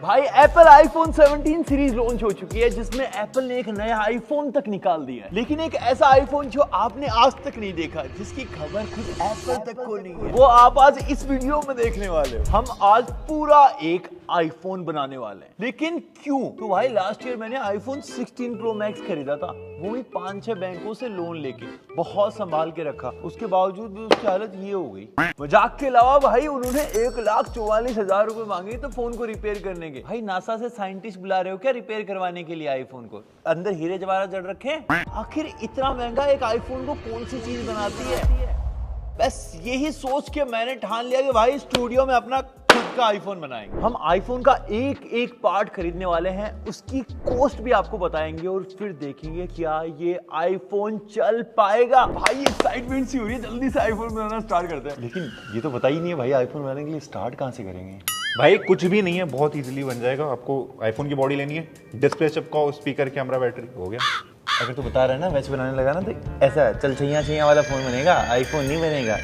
भाई Apple iPhone 17 series launch हो चुकी है जिसमें एप्पल ने एक नया आईफोन तक निकाल दिया है, लेकिन एक ऐसा आईफोन जो आपने आज तक नहीं देखा, जिसकी खबर खुद एप्पल तक को नहीं है, वो आप आज इस वीडियो में देखने वाले हो। हम आज पूरा एक आईफोन बनाने वाले हैं, लेकिन क्यों? तो भाई लास्ट ईयर मैंने आईफोन 16 प्रो मैक्स खरीदा था, वो भी 5-6 बैंकों से लोन लेके, बहुत संभाल के रखा, उसके बावजूद भी उसकी हालत ये हो गई। मजाक के अलावा भाई उन्होंने 1,44,000 रुपए मांगे तो फोन को रिपेयर करने। भाई नासा से साइंटिस्ट बुला रहे हो क्या रिपेयर करवाने के लिए आईफोन को? अंदर हीरे जवाहरात जड़ रखे हैं? आखिर इतना महंगा एक आईफोन को कौन सी चीज बनाती है? बस यही सोच के मैंने ठान लिया कि भाई स्टूडियो में अपना खुद का आईफोन बनाएंगे। हम आईफोन का एक एक पार्ट खरीदने वाले हैं, उसकी कॉस्ट भी आपको बताएंगे और फिर देखेंगे क्या ये आईफोन चल पाएगा। भाई एक्साइटमेंट सी हो रही है, जल्दी से आईफोन बनाना स्टार्ट करते हैं। लेकिन ये तो पता ही नहीं है भाई आईफोन बनाने के लिए स्टार्ट कहाँ से करेंगे। भाई कुछ भी नहीं है, बहुत इजीली बन जाएगा। आपको आईफोन की बॉडी लेनी है, डिस्प्ले चिपकाओ, स्पीकर, कैमरा, बैटरी, हो गया। अगर तू बता रहा है ना वैसे बनाने लगा ना तो ऐसा चल छैया वाला फोन बनेगा, आईफोन नहीं बनेगा।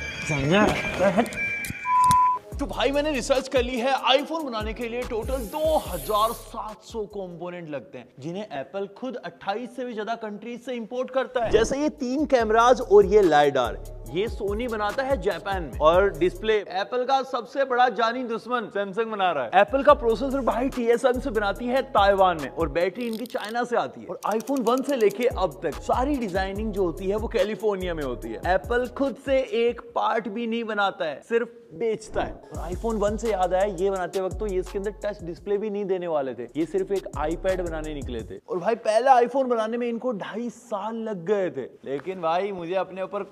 तो भाई मैंने रिसर्च कर ली है, आईफोन बनाने के लिए टोटल 2700 कंपोनेंट लगते हैं, जिन्हें एप्पल खुद 28 से भी ज्यादा कंट्रीज से इंपोर्ट करता है। जैसे ये 3 कैमराज और ये लाइडार, ये सोनी बनाता है जापान में, और डिस्प्ले एप्पल का सबसे बड़ा जानी दुश्मन सैमसंग बना रहा है। एप्पल का प्रोसेसर भाई TSMC से बनाती है ताइवान में, और बैटरी इनकी चाइना से आती है। और आईफोन 1 से लेके अब तक सारी डिजाइनिंग जो होती है वो कैलिफोर्निया में होती है। एप्पल खुद से एक पार्ट भी नहीं बनाता है, सिर्फ बेचता है। और आईफोन 1 से याद आया, ये बनाते वक्त तो ये इसके अंदर टच डिस्प्ले भी नहीं देने वाले थे, ये सिर्फ एक आईपैड बनाने निकले थे। और भाई पहला आईफोन बनाने में इनको 2.5 साल लग गए थे, लेकिन भाई मुझे अपने ऊपर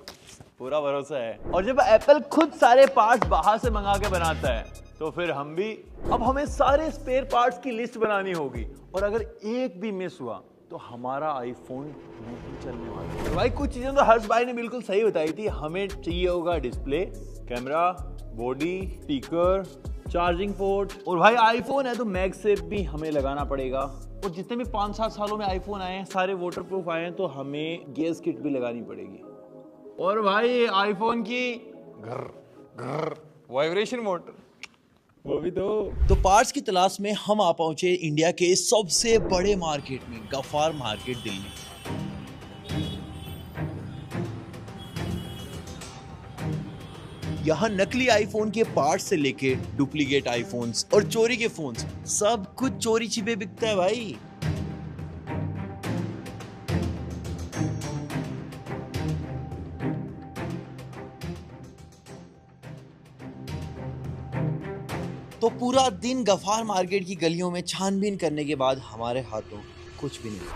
पूरा भरोसा है। और जब एप्पल खुद सारे पार्ट्स बाहर से मंगा के बनाता है तो फिर हम भी, अब हमें सारे स्पेयर पार्ट्स की लिस्ट बनानी होगी, और अगर एक भी मिस हुआ तो हमारा आईफोन नहीं चलने वाला। तो भाई कुछ चीजें तो हर्ष भाई ने बिल्कुल सही बताई थी। हमें चाहिए होगा display, camera, body, speaker, charging port, और भाई आईफोन है तो मैगसेफ भी हमें लगाना पड़ेगा। और जितने भी 5-7 सालों में आईफोन आए हैं सारे वाटरप्रूफ आए हैं, तो हमें गैस किट भी लगानी पड़ेगी। और भाई आईफोन की घर वाइब्रेशन मोटर, वो भी तो पार्ट्स की तलाश में हम आ पहुंचे इंडिया के सबसे बड़े मार्केट में, गफ्फार मार्केट, दिल्ली। यहाँ नकली आईफोन के पार्ट्स से लेके डुप्लीकेट आईफोन्स और चोरी के फोन्स, सब कुछ चोरी छिपे बिकता है भाई। तो पूरा दिन गफ्फार मार्केट की गलियों में छानबीन करने के बाद हमारे हाथों कुछ भी नहीं,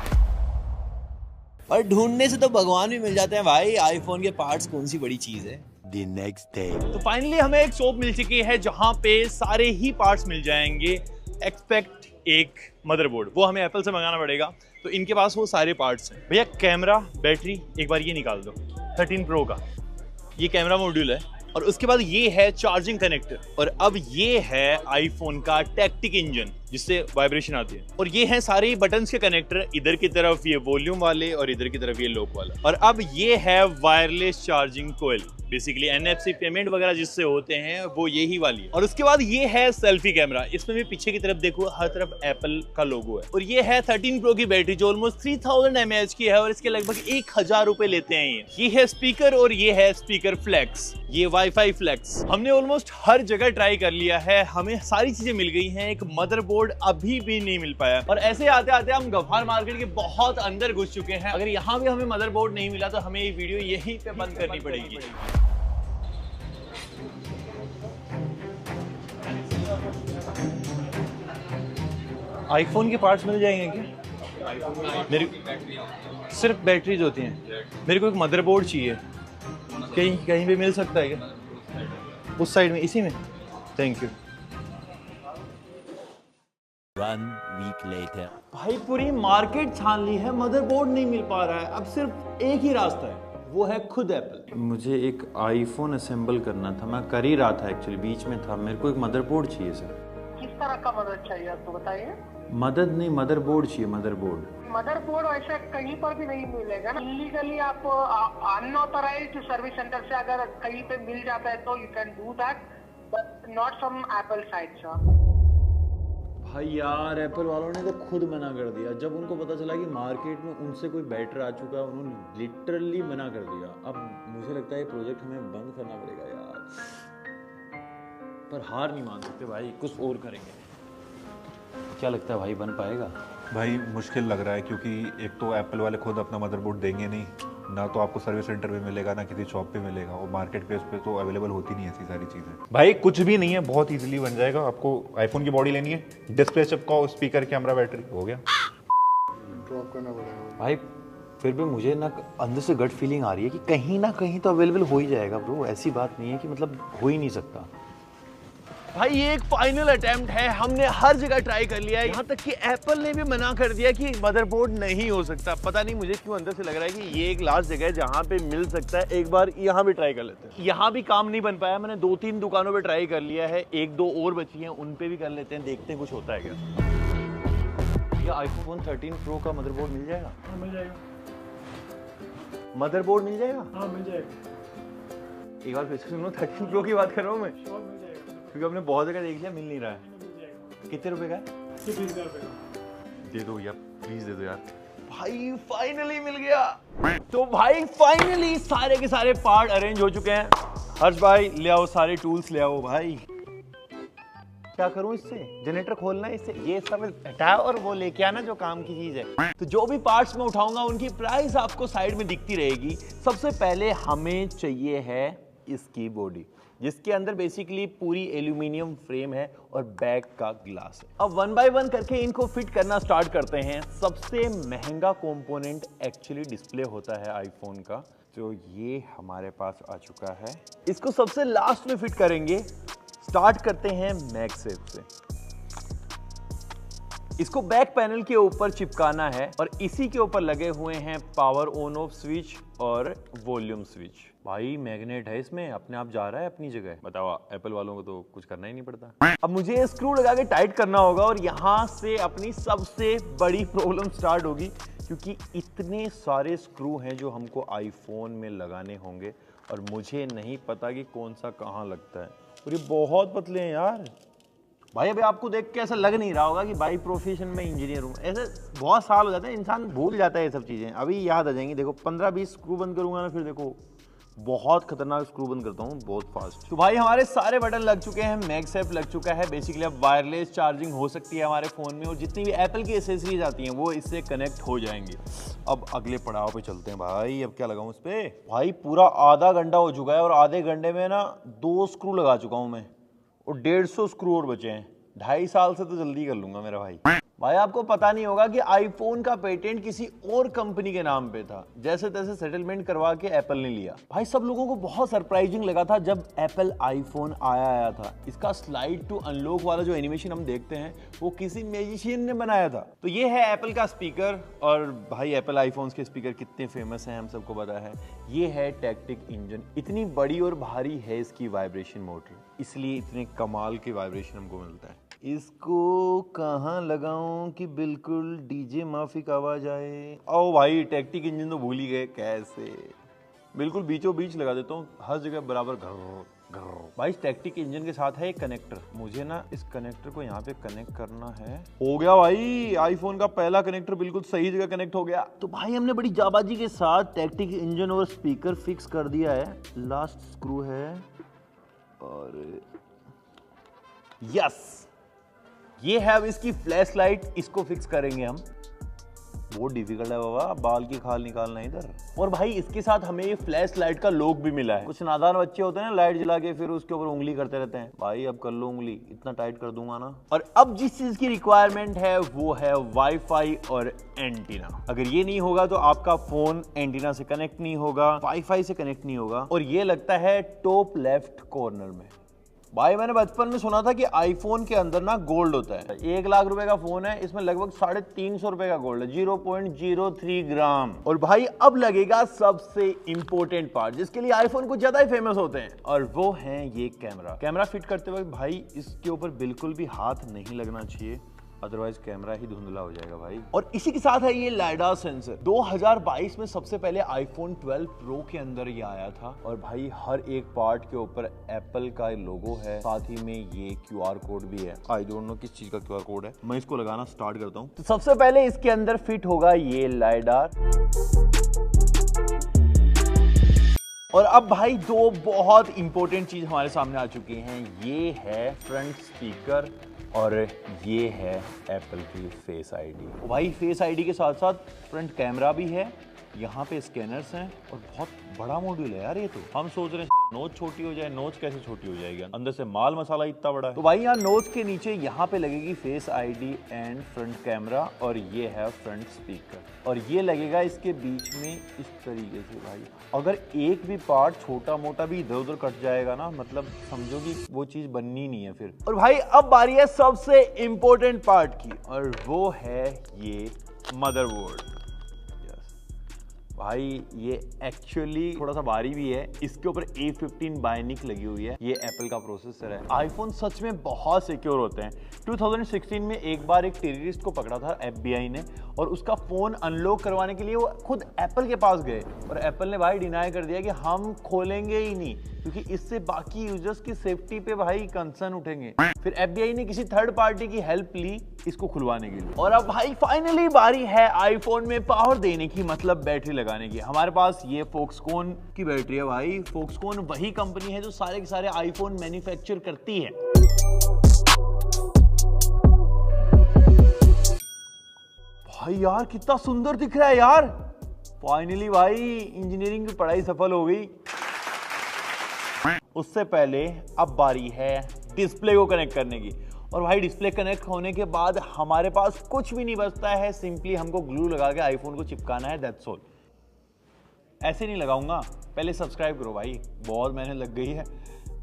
और ढूंढने से तो भगवान भी मिल जाते हैं भाई। आईफोन के पार्ट्स कौन सी बड़ी चीज है। The next day. तो फाइनली हमें एक शॉप मिल चुकी है जहां पे सारे ही पार्ट्स मिल जाएंगे एक्सपेक्ट एक मदरबोर्ड, वो हमें एप्पल से मंगाना पड़ेगा। तो इनके पास वो सारे पार्ट्स हैं। भैया कैमरा, बैटरी एक बार ये निकाल दो, 13 प्रो का ये कैमरा मॉड्यूल है, और उसके बाद ये है चार्जिंग कनेक्टर, और अब ये है आईफोन का टैक्टिक इंजन जिससे वाइब्रेशन आती है, और ये हैं सारे बटन्स के कनेक्टर, इधर की तरफ ये वॉल्यूम वाले और इधर की तरफ ये लॉक वाला। और अब ये है वायरलेस चार्जिंग कोयल, बेसिकली NFC पेमेंट वगैरह जिससे होते हैं वो यही वाली है। और उसके बाद ये है सेल्फी कैमरा, इसमें भी पीछे की तरफ देखो हर तरफ एप्पल का लोगो है। और ये है 13 प्रो की बैटरी जो ऑलमोस्ट 3000 mAh की है, और इसके लगभग 1000 रुपए लेते हैं ये है स्पीकर, और ये है स्पीकर फ्लेक्स, ये वाईफाई फ्लेक्स। हमने ऑलमोस्ट हर जगह ट्राई कर लिया है, हमें सारी चीजें मिल गई हैं, एक मदरबोर्ड अभी भी नहीं मिल पाया। और ऐसे आते आते हम गफ्फार मार्केट के बहुत अंदर घुस चुके हैं। अगर यहाँ भी हमें मदरबोर्ड नहीं मिला तो हमें ये वीडियो यहीं पे बंद करनी पड़ेगी। आईफोन के पार्ट्स मिल जाएंगे क्या? मेरी सिर्फ बैटरीज होती हैं, मेरे को एक मदरबोर्ड चाहिए, कहीं कहीं पे मिल सकता है क्या? उस साइड में, इसी में। Thank you. 1 week later. भाई पूरी मार्केट छान ली है, मदरबोर्ड नहीं मिल पा रहा है। अब सिर्फ एक ही रास्ता है, वो है खुद एप्पल। मुझे एक आईफोन असेंबल करना था, मैं कर ही रहा था एक्चुअली, बीच में था। मेरे को एक मदरबोर्ड चाहिए सर। किस तरह का मदद चाहिए आपको बताइए? मदद नहीं, मदरबोर्ड चाहिए, मदरबोर्ड। मदरबोर्ड ऐसा कहीं पर भी नहीं मिलेगा ना। इलीगली आप अनऑथराइज्ड सर्विस सेंटर से अगर कहीं पे मिल जाता है तो you can do that, but not from Apple side sir. भाई यार एप्पल वालों ने तो खुद मना कर दिया। जब उनको पता चला कि मार्केट में उनसे कोई बेटर आ चुका है, उन्होंने लिटरली मना कर दिया। अब मुझे लगता है ये प्रोजेक्ट हमें बंद करना पड़ेगा यार, पर हार नहीं मान सकते भाई, कुछ और करेंगे। क्या लगता है भाई, बन पाएगा? भाई मुश्किल लग रहा है, क्योंकि एक तो एप्पल वाले खुद अपना मदरबोर्ड देंगे नहीं, ना तो आपको सर्विस सेंटर पे मिलेगा, ना किसी शॉप पे मिलेगा, और मार्केट प्लेस पे तो अवेलेबल होती नहीं ऐसी सारी चीज़ें। भाई कुछ भी नहीं है, बहुत इजीली बन जाएगा। आपको आईफोन की बॉडी लेनी है, डिस्प्ले चिपकाओ, स्पीकर, कैमरा, बैटरी, हो गया। ड्रॉप करना पड़ेगा भाई फिर भी मुझे ना अंदर से गट फीलिंग आ रही है कि कहीं ना कहीं तो अवेलेबल हो ही जाएगा ब्रो। ऐसी बात नहीं है कि मतलब हो ही नहीं सकता। भाई ये एक फाइनल अटेम्प्ट है, हमने हर जगह ट्राई कर लिया है, यहाँ तक कि एप्पल ने भी मना कर दिया कि मदरबोर्ड नहीं हो सकता। पता नहीं मुझे क्यों अंदर से लग रहा है कि ये एक लास्ट जगह है जहाँ पे मिल सकता है। एक बार यहाँ भी ट्राई कर लेते हैं। यहाँ भी काम नहीं बन पाया, मैंने 2-3 दुकानों पे ट्राई कर लिया है, 1-2 और बची हैं, उन पे भी कर लेते हैं, देखते हैं कुछ होता है क्या। ये आईफोन 13 प्रो का मदरबोर्ड मिल जाएगा? हाँ मिल जाएगा। मदरबोर्ड मिल जाएगा? हाँ मिल जाएगा। एक बार फिर से सुनो, 13 प्रो की बात कर रहा हूँ मैं, श्योर मिल जाएगा। क्योंकि हमने बहुत जगह देख लिया, मिल नहीं रहा है। मिल जाएगा। कितने रुपए का है? 20,000 रुपये का। दे दो यार, प्लीज दे दो यार। भाई फाइनली मिल गया। तो भाई फाइनली सारे के सारे पार्ट अरेंज हो चुके हैं। हर्ष भाई ले आओ, सारे टूल्स ले आओ भाई। क्या करूं इससे? जनरेटर खोलना है इससे? ये सब हटाओ और वो लेके आना जो काम की चीज है। तो जो भी पार्ट्स मैं उठाऊंगा उनकी प्राइस आपको साइड में दिखती रहेगी। सबसे पहले हमें चाहिए है इसकी बॉडी, जिसके अंदर बेसिकली पूरी एल्यूमिनियम फ्रेम है और बैक का ग्लास है। अब 1 बाय 1 करके इनको फिट करना स्टार्ट करते हैं। सबसे महंगा कंपोनेंट एक्चुअली डिस्प्ले होता है आईफोन का, तो ये हमारे पास आ चुका है। इसको सबसे लास्ट में फिट करेंगे। स्टार्ट करते हैं मैगसेफ से। इसको बैक पैनल के ऊपर चिपकाना है और इसी के ऊपर लगे हुए हैं पावर ऑन ऑफ स्विच और वॉल्यूम स्विच। भाई मैग्नेट है इसमें, अपने आप जा रहा है अपनी जगह। बताओ, एप्पल वालों को तो कुछ करना ही नहीं पड़ता। अब मुझे स्क्रू लगा के टाइट करना होगा और यहां से अपनी सबसे बड़ी प्रॉब्लम स्टार्ट होगी, क्योंकि इतने सारे स्क्रू हैं जो हमको आईफोन में लगाने होंगे और मुझे नहीं पता कि कौन सा कहाँ लगता है, और ये बहुत पतले हैं यार। भाई अभी आपको देख के ऐसा लग नहीं रहा होगा कि भाई प्रोफेशन में इंजीनियर हूँ। ऐसे बहुत साल हो जाते हैं, इंसान भूल जाता है ये सब चीज़ें, अभी याद आ जाएंगी। देखो 15-20 स्क्रू बंद करूंगा ना, फिर देखो बहुत खतरनाक स्क्रू बंद करता हूँ, बहुत फास्ट। तो भाई हमारे सारे बटन लग चुके हैं, मैगसेफ लग चुका है। बेसिकली अब वायरलेस चार्जिंग हो सकती है हमारे फ़ोन में, और जितनी भी एप्पल की एसेसरीज आती हैं वो इससे कनेक्ट हो जाएंगी। अब अगले पड़ाव पे चलते हैं भाई। अब क्या लगाऊं इस पे? भाई पूरा आधा घंटा हो चुका है और आधे घंटे में ना 2 स्क्रू लगा चुका हूँ मैं, और 150 स्क्रू और बचे हैं। 2.5 साल से तो जल्दी कर लूंगा मेरा भाई। भाई आपको पता नहीं होगा कि आईफोन का पेटेंट किसी और कंपनी के नाम पे था, जैसे तैसे सेटलमेंट करवा के एप्पल ने लिया। भाई सब लोगों को बहुत सरप्राइजिंग लगा था जब एप्पल आईफोन आया था। इसका स्लाइड टू अनलॉक वाला जो एनिमेशन हम देखते हैं वो किसी मैजिशियन ने बनाया था। तो ये है एप्पल का स्पीकर, और भाई एप्पल आईफोन्स के स्पीकर कितने फेमस हैं हम सबको पता है। ये है टैक्टिक इंजन, इतनी बड़ी और भारी है इसकी वाइब्रेशन मोटर, इसलिए इतने कमाल के वाइब्रेशन हमको मिलता है। इसको कहाँ लगाऊं कि बिल्कुल डीजे माफिक आवाज आए? ओ भाई टैक्टिक इंजन तो भूल ही गए, कैसे? बिल्कुल बीचों बीच लगा देता हूँ, हर जगह बराबर घर घर। भाई टैक्टिक इंजन के साथ है एक कनेक्टर, मुझे ना इस कनेक्टर को यहाँ पे कनेक्ट करना है। हो गया भाई, आईफोन का पहला कनेक्टर बिल्कुल सही जगह कनेक्ट हो गया। तो भाई हमने बड़ी जाबाजी के साथ टैक्टिक इंजन और स्पीकर फिक्स कर दिया है। लास्ट स्क्रू है और यस, ये है अब इसकी फ्लैश लाइट। इसको फिक्स करेंगे हम। बहुत डिफिकल्ट है बाबा, बाल की खाल निकालना इधर। और भाई इसके साथ हमें ये फ्लैश लाइट का लॉक भी मिला है। कुछ नादान बच्चे होते हैं ना, लाइट जला के फिर उसके ऊपर उंगली करते रहते हैं। भाई अब कर लो उंगली, इतना टाइट कर दूंगा ना। और अब जिस चीज की रिक्वायरमेंट है वो है वाईफाई और एंटीना। अगर ये नहीं होगा तो आपका फोन एंटीना से कनेक्ट नहीं होगा, वाईफाई से कनेक्ट नहीं होगा। और ये लगता है टॉप लेफ्ट कॉर्नर में। भाई मैंने बचपन में सुना था कि आईफोन के अंदर ना गोल्ड होता है। 1 लाख रुपए का फोन है, इसमें लगभग 350 रुपए का गोल्ड है, 0.03 ग्राम। और भाई अब लगेगा सबसे इंपॉर्टेंट पार्ट, जिसके लिए आईफोन कुछ ज्यादा ही फेमस होते हैं, और वो है ये कैमरा। कैमरा फिट करते वक्त भाई इसके ऊपर बिल्कुल भी हाथ नहीं लगना चाहिए। अदरवाइज कैमरा ही धुंधला हो जाएगा भाई। और इसी के साथ है ये लाइडा सेंसर। 2022 में सबसे पहले आईफोन 12 प्रो के अंदर ये आया था। और भाई हर एक पार्ट के ऊपर एप्पल का लोगो है, साथ ही में ये QR कोड भी है। आई डोंट नो किस चीज का QR कोड है। मैं इसको लगाना स्टार्ट करता हूँ। तो सबसे पहले इसके अंदर फिट होगा ये लाइडार। और अब भाई दो बहुत इंपॉर्टेंट चीज हमारे सामने आ चुकी हैं। ये है फ्रंट स्पीकर और ये है एप्पल की फेस आईडी। भाई फेस आईडी के साथ साथ फ्रंट कैमरा भी है, यहाँ पे स्कैनर्स हैं और बहुत बड़ा मॉड्यूल है यार ये। तो हम सोच रहे हैं नोच छोटी हो जाए, नोच कैसे छोटी हो जाएगी, अंदर से माल मसाला इतना बड़ा है। तो भाई यहाँ नोच के नीचे यहाँ पे लगेगी face ID and front camera और ये है फ्रंट स्पीकर और ये लगेगा इसके बीच में इस तरीके से। भाई अगर एक भी पार्ट छोटा मोटा भी इधर उधर कट जाएगा ना, मतलब समझो कि वो चीज बननी नहीं है फिर। और भाई अब बारी है सबसे इंपॉर्टेंट पार्ट की और वो है ये मदरबोर्ड। भाई ये एक्चुअली थोड़ा सा भारी भी है। इसके ऊपर A15 बायोनिक लगी हुई है। ये एप्पल का प्रोसेसर है। आईफोन सच में बहुत सिक्योर होते हैं। 2016 में एक बार एक टेररिस्ट को पकड़ा था FBI ने और उसका फोन अनलॉक करवाने के लिए वो खुद एप्पल के पास गए और एप्पल ने भाई डिनाई कर दिया कि हम खोलेंगे ही नहीं, क्योंकि इससे बाकी यूजर्स की सेफ्टी पे भाई कंसर्न उठेंगे। फिर FBI ने किसी थर्ड पार्टी की हेल्प ली इसको खुलवाने के लिए। और अब भाई फाइनली बारी है आईफोन में पावर देने की, मतलब बैटरी लगाने की। हमारे पास ये फोक्सकॉन की बैटरी है। भाई फोक्सकॉन वही कंपनी है जो सारे के सारे आईफोन मैन्युफैक्चर करती है। भाई यार कितना सुंदर दिख रहा है यार। फाइनली भाई इंजीनियरिंग की पढ़ाई सफल हो गई। उससे पहले अब बारी है डिस्प्ले को कनेक्ट करने की। और भाई डिस्प्ले कनेक्ट होने के बाद हमारे पास कुछ भी नहीं बचता है, सिंपली हमको ग्लू लगा के आईफोन को चिपकाना है, दैट्स ऑल। ऐसे नहीं लगाऊंगा, पहले सब्सक्राइब करो भाई, बहुत मेहनत लग गई है,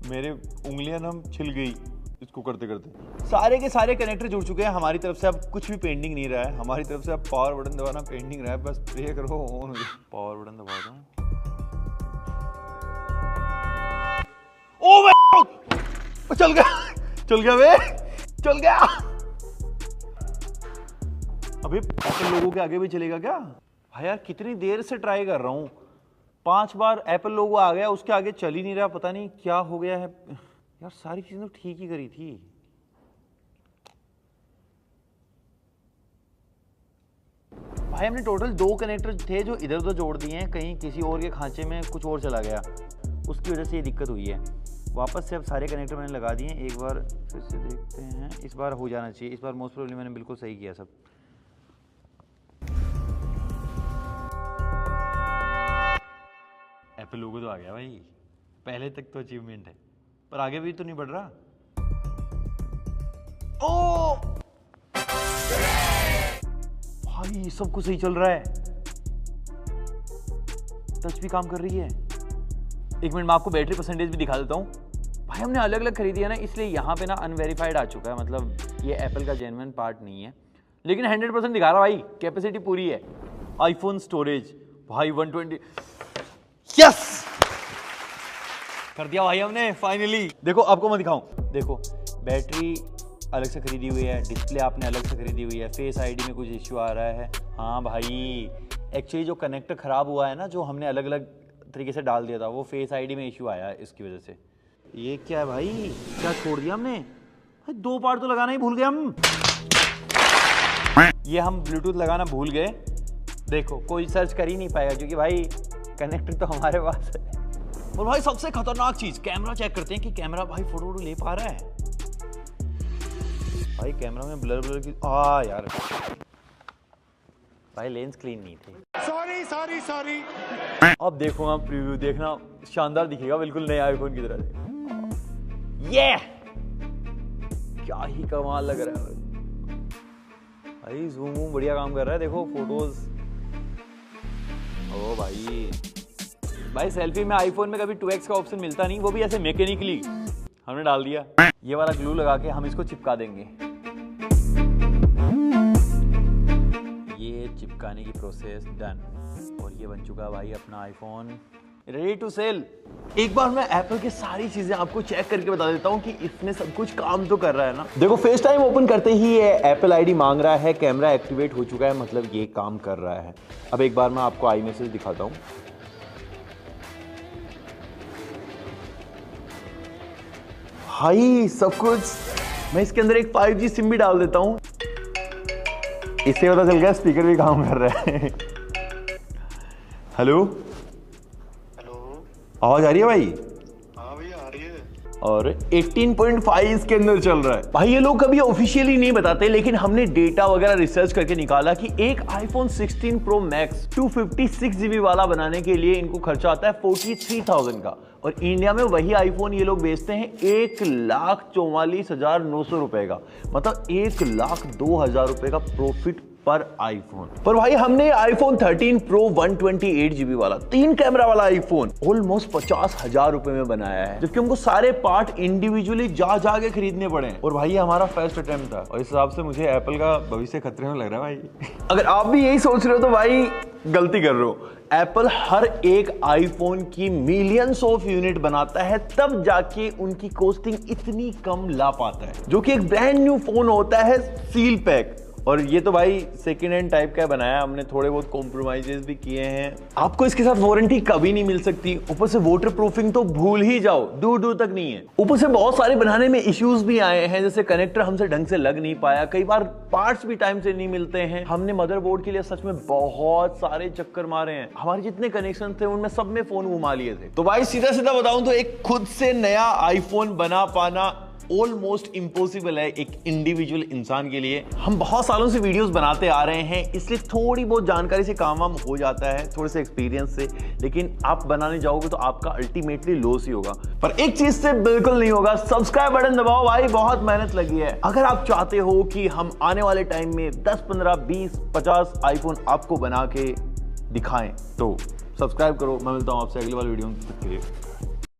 मेरे उंगलियां नम छिल गई इसको करते करते। सारे के सारे कनेक्टर जुड़ चुके हैं हमारी तरफ से। अब कुछ भी पेंडिंग नहीं रहा है हमारी तरफ से। अब पावर बटन दबाना पेंडिंग रहा है, बस प्रे करो ऑन हो जाए। पावर बटन दबा दो। ओ भाई चल गया बे, चल गया। अबे एप्पल लोगों के आगे भी चलेगा क्या? भाई यार कितनी देर से ट्राई कर रहा हूं, 5 बार एप्पल लोगो आ गया, उसके आगे चल ही नहीं रहा, पता नहीं क्या हो गया है यार। सारी चीजें तो ठीक ही करी थी। भाई हमने टोटल 2 कनेक्टर थे जो इधर उधर जोड़ दिए हैं, कहीं किसी और के खांचे में कुछ और चला गया, उसकी वजह से ये दिक्कत हुई है। वापस से अब सारे कनेक्टर मैंने लगा दिए। एक बार फिर से देखते हैं, इस बार हो जाना चाहिए। इस बार मोस्ट प्रोबेबली मैंने बिल्कुल सही किया सब। एप्पल लोगो तो आ गया भाई, पहले तक तो अचीवमेंट है, पर आगे भी तो नहीं बढ़ रहा। ओ भाई सब कुछ सही चल रहा है, टच भी काम कर रही है। एक मिनट मैं आपको बैटरी परसेंटेज भी दिखा देता हूँ। भाई हमने अलग अलग खरीदी है ना, इसलिए यहाँ पे ना अनवेरीफाइड आ चुका है, मतलब ये एप्पल का जेन्युइन पार्ट नहीं है, लेकिन 100% दिखा रहा भाई, कैपेसिटी पूरी है। आईफोन स्टोरेज भाई 120, यस कर दिया भाई हमने फाइनली। देखो आपको मैं दिखाऊं, देखो बैटरी अलग से खरीदी हुई है, डिस्प्ले आपने अलग से खरीदी हुई है, फेस आईडी में कुछ इश्यू आ रहा है। हाँ भाई एक्चुअली जो कनेक्टर खराब हुआ है ना, जो हमने अलग अलग तरीके से डाल दिया था, वो फेस आईडी में इश्यू आया है, इसकी वजह से। ये क्या है भाई, क्या छोड़ दिया हमने भाई, 2 पार्ट तो लगाना ही भूल गए हम। ये हम ब्लूटूथ लगाना भूल गए। देखो कोई सर्च कर ही नहीं पाएगा क्योंकि भाई कनेक्टर तो हमारे पास है। और भाई सबसे खतरनाक चीज, कैमरा चेक करते हैं कि कैमरा भाई फोटो ले पा रहा है। भाई कैमरा में ब्लर की यार भाई लेंस क्लीन नहीं थी। सॉरी। अब देखो आप प्रीव्यू देखना, शानदार दिखेगा, बिल्कुल नए आईफोन की तरह से। ये क्या ही कमाल लग रहा है भाई, जूम वूम बढ़िया काम कर रहा है। देखो फोटोज, ओ भाई सेल्फी में आईफोन में कभी 2x का ऑप्शन मिलता नहीं, वो भी ऐसे मैकेनिकली हमने डाल दिया। ये वाला ग्लू लगा के हम इसको चिपका देंगे। ये चिपकाने की प्रोसेस डन और ये बन चुका भाई अपना आईफोन रेडी टू सेल। एक बार मैं एप्पल की सारी चीजें आपको चेक करके बता देता हूं कि इसमें सब कुछ काम तो कर रहा है ना। देखो फेस टाइम ओपन करते ही ये एप्पल आईडी मांग रहा है, कैमरा एक्टिवेट हो चुका है, मतलब ये काम कर रहा है। अब एक बार मैं आपको आई मैसेज दिखाता हूं। भाई सब कुछ, मैं इसके अंदर एक 5G सिम भी डाल देता हूं। इससे पता चल गया स्पीकर भी काम कर रहा है। हेलो, आवाज आ रही है भाई? हाँ भैया आ रही है। और 18.5 इसके अंदर चल रहा है। भाई ये लोग कभी ऑफिशियली नहीं बताते, लेकिन हमने डेटा वगैरह रिसर्च करके निकाला कि एक आईफोन 16 प्रो मैक्स 256 GB वाला बनाने के लिए इनको खर्चा आता है 43,000 का, और इंडिया में वही आईफोन ये लोग बेचते हैं 1,44,900 रुपए का, मतलब 1,02,000 रुपए का प्रॉफिट पर आईफोन। पर भाई हमने आईफोन 13 प्रो 128 GB वाला 3 कैमरा वाला आईफोन ऑलमोस्ट 50,000 रुपए में बनाया है, जबकि हमको सारे पार्ट इंडिविजुअली जा के खरीदने पड़े हैं। और भाई ये हमारा फर्स्ट अटेम्प्ट था, और इस हिसाब से मुझे एप्पल का भविष्य खतरे में लग रहा है भाई। अगर आप भी यही सोच रहे हो तो भाई गलती कर रहे हो। एप्पल हर एक आईफोन की मिलियंस ऑफ यूनिट बनाता है, तब जाके उनकी कॉस्टिंग इतनी कम ला पाता है, जो कि एक ब्रांड न्यू फोन होता है सील पैक। और ये तो भाई सेकेंड हैंड टाइप का बनाया, हमने थोड़े बहुत कॉम्प्रोमाइजेस भी किए हैं। आपको इसके साथ वारंटी कभी नहीं मिल सकती, ऊपर से वाटर प्रूफिंग तो भूल ही जाओ, दूर तक नहीं है। ऊपर से बहुत सारे बनाने में इश्यूज भी आए हैं, जैसे कनेक्टर हमसे ढंग से लग नहीं पाया, कई बार पार्ट्स भी टाइम से नहीं मिलते हैं। हमने मदरबोर्ड के लिए सच में बहुत सारे चक्कर मारे हैं, हमारे जितने कनेक्शन थे उनमें सब में फोन घुमा लिए थे। तो भाई सीधा बताऊं तो एक खुद से नया आईफोन बना पाना ऑलमोस्ट इम्पॉसिबल है एक इंडिविजुअल इंसान के लिए। हम बहुत सालों से वीडियोस बनाते आ रहे हैं, इसलिए थोड़ी बहुत जानकारी से काम वाम हो जाता है, थोड़े से एक्सपीरियंस से, लेकिन आप बनाने जाओगे तो आपका अल्टीमेटली लॉस ही होगा। पर एक चीज से बिल्कुल नहीं होगा, सब्सक्राइब बटन दबाओ भाई, बहुत मेहनत लगी है। अगर आप चाहते हो कि हम आने वाले टाइम में 10, 15, 20, 50 आईफोन आपको बना के दिखाएं तो सब्सक्राइब करो। मैं मिलता हूं आपसे अगले वाले वीडियो में, तब तक के लिए।